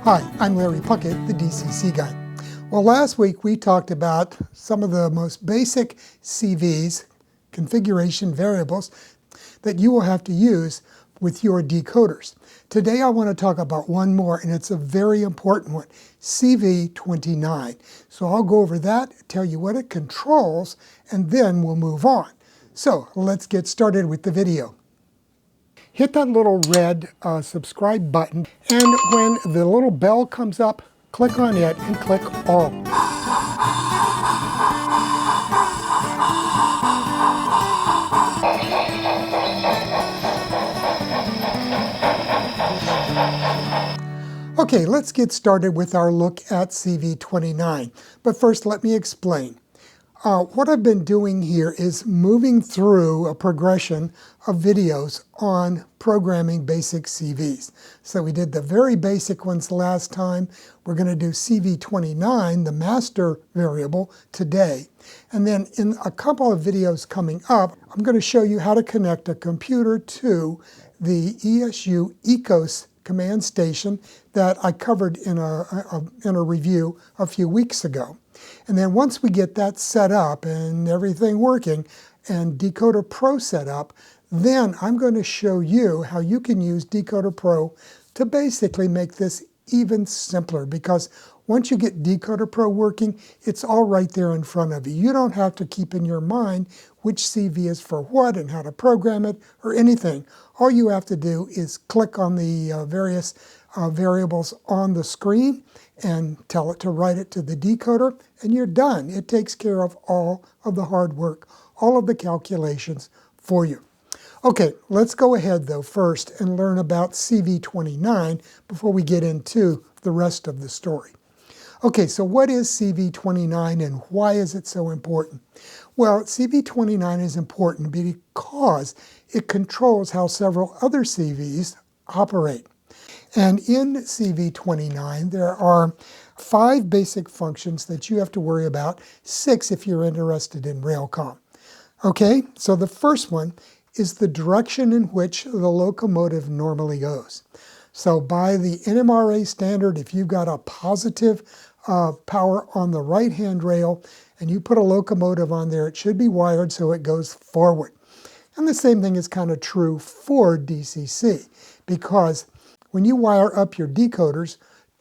Hi, I'm Larry Puckett, the DCC guy. Well, last week we talked about some of the most basic CVs, configuration variables, that you will have to use with your decoders. Today I want to talk about one more, and it's a very important one, CV29. So I'll go over that, tell you what it controls, and then we'll move on. So let's get started with the video. Hit that little red subscribe button, and when the little bell comes up, click on it and click all. Okay, let's get started with our look at CV29. But first, let me explain. What I've been doing here is moving through a progression of videos on programming basic CVs. So we did the very basic ones last time. We're going to do CV29, the master variable, today. And then in a couple of videos coming up, I'm going to show you how to connect a computer to the ESU ECOS command station that I covered in a review a few weeks ago. And then once we get that set up and everything working and Decoder Pro set up, then I'm going to show you how you can use Decoder Pro to basically make this even simpler, because once you get Decoder Pro working, it's all right there in front of you. You don't have to keep in your mind which CV is for what and how to program it or anything. All you have to do is click on the various variables on the screen and tell it to write it to the decoder, and you're done. It takes care of all of the hard work, all of the calculations for you. Okay, let's go ahead though first and learn about CV29 before we get into the rest of the story. Okay, so what is CV29 and why is it so important? Well, CV29 is important because it controls how several other CVs operate. And in CV29, there are 5 basic functions that you have to worry about, 6 if you're interested in Railcom. Okay, so the first one is the direction in which the locomotive normally goes. So by the NMRA standard, if you've got a positive power on the right-hand rail and you put a locomotive on there, it should be wired so it goes forward. And the same thing is kind of true for DCC, because when you wire up your decoders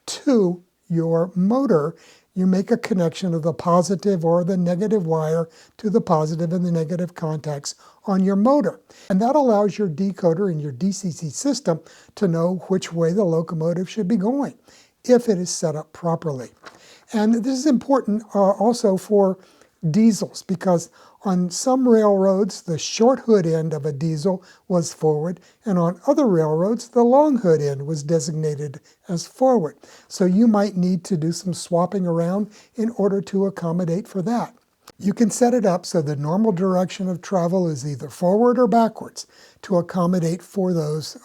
to your motor, you make a connection of the positive or the negative wire to the positive and the negative contacts on your motor. And that allows your decoder and your DCC system to know which way the locomotive should be going, if it is set up properly. And this is important also for diesels, because on some railroads, the short hood end of a diesel was forward, and on other railroads, the long hood end was designated as forward. So you might need to do some swapping around in order to accommodate for that. You can set it up so the normal direction of travel is either forward or backwards to accommodate for those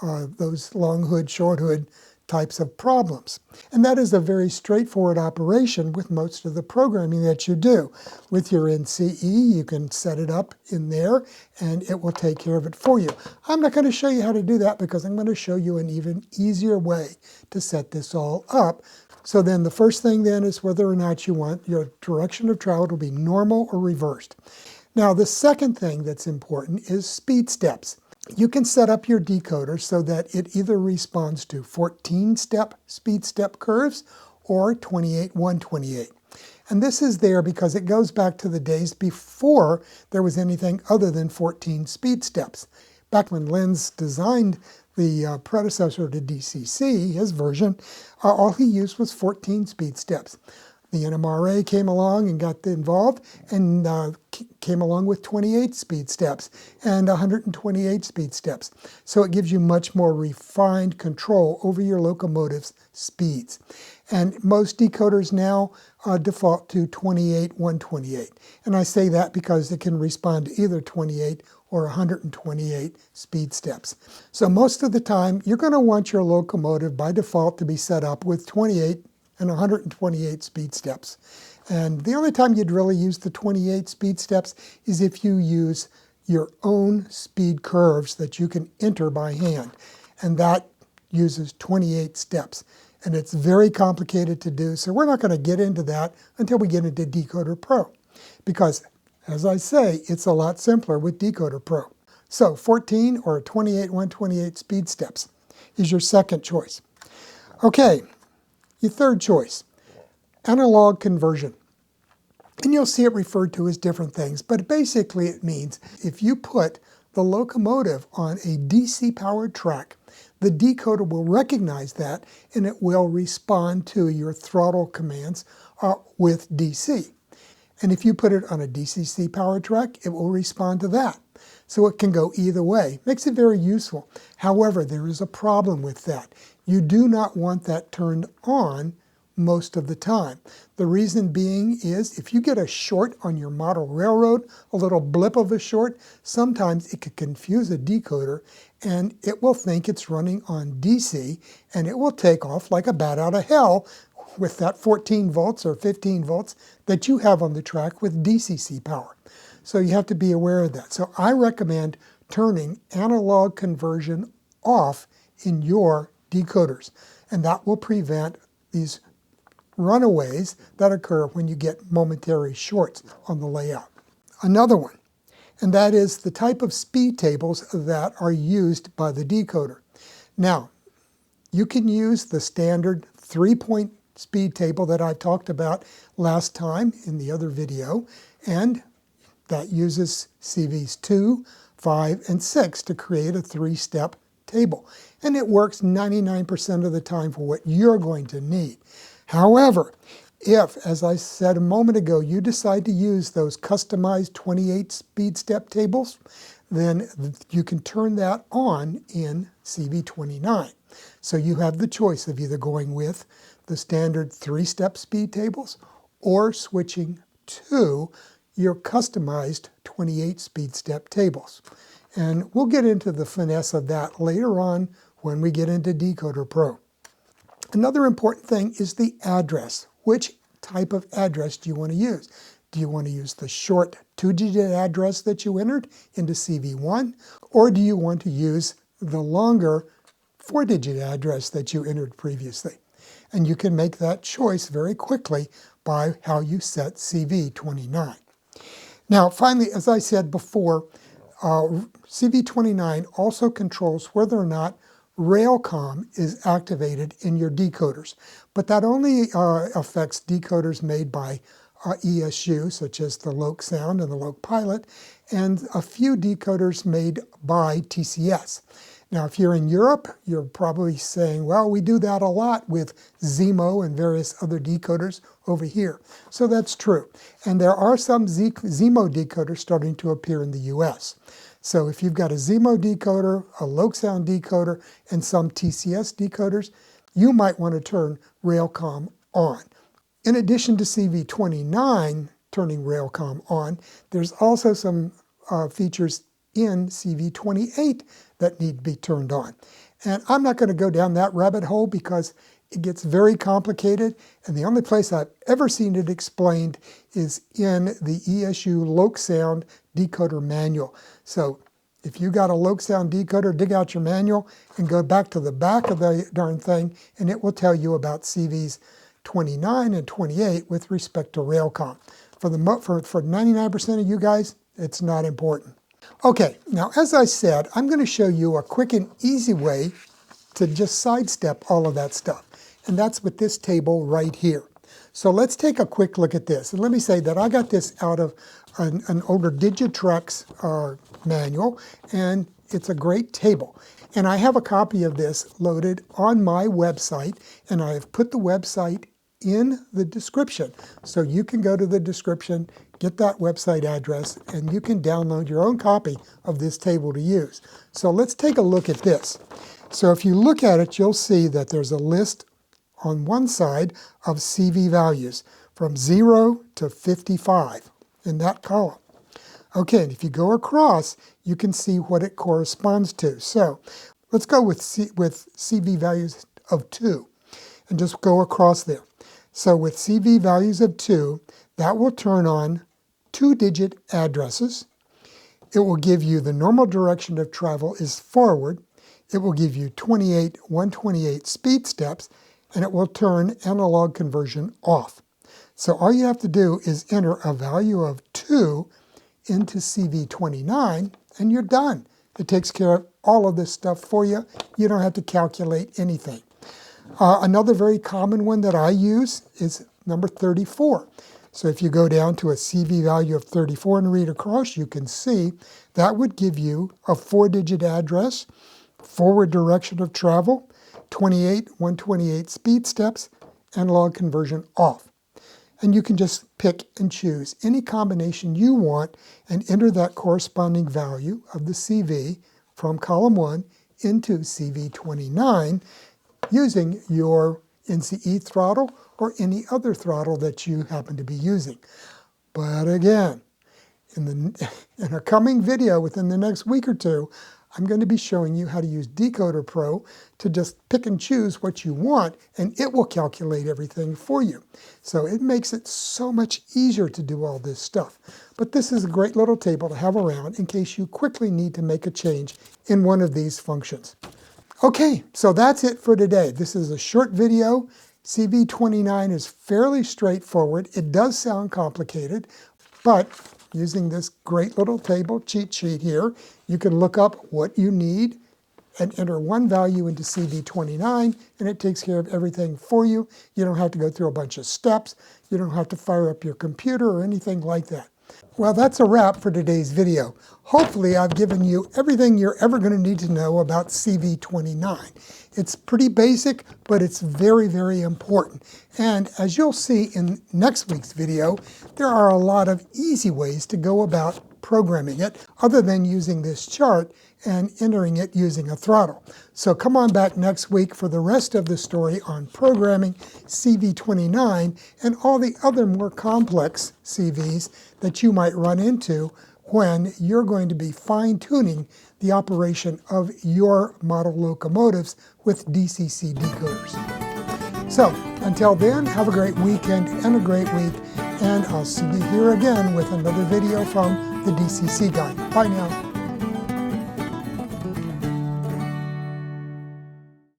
long hood, short hood types of problems. And that is a very straightforward operation with most of the programming that you do. With your NCE, you can set it up in there and it will take care of it for you. I'm not going to show you how to do that because I'm going to show you an even easier way to set this all up. So then the first thing then is whether or not you want your direction of travel to be normal or reversed. Now the second thing that's important is speed steps. You can set up your decoder so that it either responds to 14-step speed step curves or 28-128. And this is there because it goes back to the days before there was anything other than 14 speed steps. Back when Lenz designed the predecessor to DCC, his version, all he used was 14 speed steps. The NMRA came along and got involved and came along with 28 speed steps and 128 speed steps. So it gives you much more refined control over your locomotive's speeds. And most decoders now default to 28-128. And I say that because it can respond to either 28 or 128 speed steps. So most of the time, you're going to want your locomotive by default to be set up with 28 and 128 speed steps. And the only time you'd really use the 28 speed steps is if you use your own speed curves that you can enter by hand. And that uses 28 steps. and it's very complicated to do, so we're not going to get into that until we get into Decoder Pro, because, as I say, it's a lot simpler with Decoder Pro. So 14 or 28 128 speed steps is your second choice. Okay, your third choice, analog conversion. And you'll see it referred to as different things, but basically it means if you put the locomotive on a DC-powered track, the decoder will recognize that and it will respond to your throttle commands with DC. And if you put it on a DCC powered track, it will respond to that. So it can go either way. Makes it very useful. However, there is a problem with that. You do not want that turned on most of the time. The reason being is if you get a short on your model railroad, a little blip of a short, sometimes it could confuse a decoder and it will think it's running on DC and it will take off like a bat out of hell with that 14 volts or 15 volts that you have on the track with DCC power. So you have to be aware of that. So I recommend turning analog conversion off in your decoders, and that will prevent these runaways that occur when you get momentary shorts on the layout. Another one, and that is the type of speed tables that are used by the decoder. Now, you can use the standard 3-point speed table that I talked about last time in the other video, and that uses CVs 2, 5, and 6 to create a 3-step table. And it works 99% of the time for what you're going to need. However, if, as I said a moment ago, you decide to use those customized 28 speed step tables, then you can turn that on in CV29. So you have the choice of either going with the standard 3-step speed tables or switching to your customized 28 speed step tables. And we'll get into the finesse of that later on when we get into Decoder Pro. Another important thing is the address. Which type of address do you want to use? Do you want to use the short 2-digit address that you entered into CV1, or do you want to use the longer 4-digit address that you entered previously? And you can make that choice very quickly by how you set CV29. Now, finally, as I said before, CV29 also controls whether or not Railcom is activated in your decoders, but that only affects decoders made by ESU, such as the Loc Sound and the Loc Pilot, and a few decoders made by TCS. Now, if you're in Europe, you're probably saying, well, we do that a lot with Zemo and various other decoders over here. So that's true. And there are some Zemo decoders starting to appear in the US. So if you've got a Zemo decoder, a Loc Sound decoder, and some TCS decoders, you might want to turn Railcom on. In addition to CV29 turning Railcom on, there's also some features in CV28 that need to be turned on. And I'm not going to go down that rabbit hole because it gets very complicated, and the only place I've ever seen it explained is in the ESU Loc Sound decoder manual. So if you got a Loc Sound decoder, dig out your manual and go back to the back of the darn thing, and it will tell you about CVs 29 and 28 with respect to Railcom. For 99% of you guys, it's not important. Okay, now as I said, I'm going to show you a quick and easy way to just sidestep all of that stuff. And that's with this table right here. So let's take a quick look at this. And let me say that I got this out of an older Digitrex manual, and it's a great table. And I have a copy of this loaded on my website, and I have put the website in the description. So you can go to the description, get that website address, and you can download your own copy of this table to use. So let's take a look at this. So if you look at it, you'll see that there's a list on one side of CV values from 0 to 55 in that column. Okay, and if you go across, you can see what it corresponds to. So let's go with CV values of 2 and just go across there. So with CV values of 2, that will turn on 2-digit addresses. It will give you the normal direction of travel is forward. It will give you 28 128 speed steps, and it will turn analog conversion off. So all you have to do is enter a value of 2 into CV29, and you're done. It takes care of all of this stuff for you. You don't have to calculate anything. Another very common one that I use is number 34. So if you go down to a CV value of 34 and read across, you can see that would give you a 4-digit address, forward direction of travel, 128 speed steps, analog conversion off. And you can just pick and choose any combination you want and enter that corresponding value of the CV from column 1 into CV29 using your NCE throttle or any other throttle that you happen to be using. But again, in a coming video within the next week or two, I'm going to be showing you how to use Decoder Pro to just pick and choose what you want, and it will calculate everything for you. So it makes it so much easier to do all this stuff. But this is a great little table to have around in case you quickly need to make a change in one of these functions. Okay, so that's it for today. This is a short video. CV29 is fairly straightforward. It does sound complicated, but using this great little table cheat sheet here, you can look up what you need and enter one value into CV29, and it takes care of everything for you. You don't have to go through a bunch of steps. You don't have to fire up your computer or anything like that. Well, that's a wrap for today's video. Hopefully, I've given you everything you're ever going to need to know about CV29. It's pretty basic, but it's very, very important. And as you'll see in next week's video, there are a lot of easy ways to go about programming it other than using this chart and entering it using a throttle. So come on back next week for the rest of the story on programming CV29 and all the other more complex CVs that you might run into when you're going to be fine-tuning the operation of your model locomotives with DCC decoders. So until then, have a great weekend and a great week, and I'll see you here again with another video from the DCC guy. Bye now.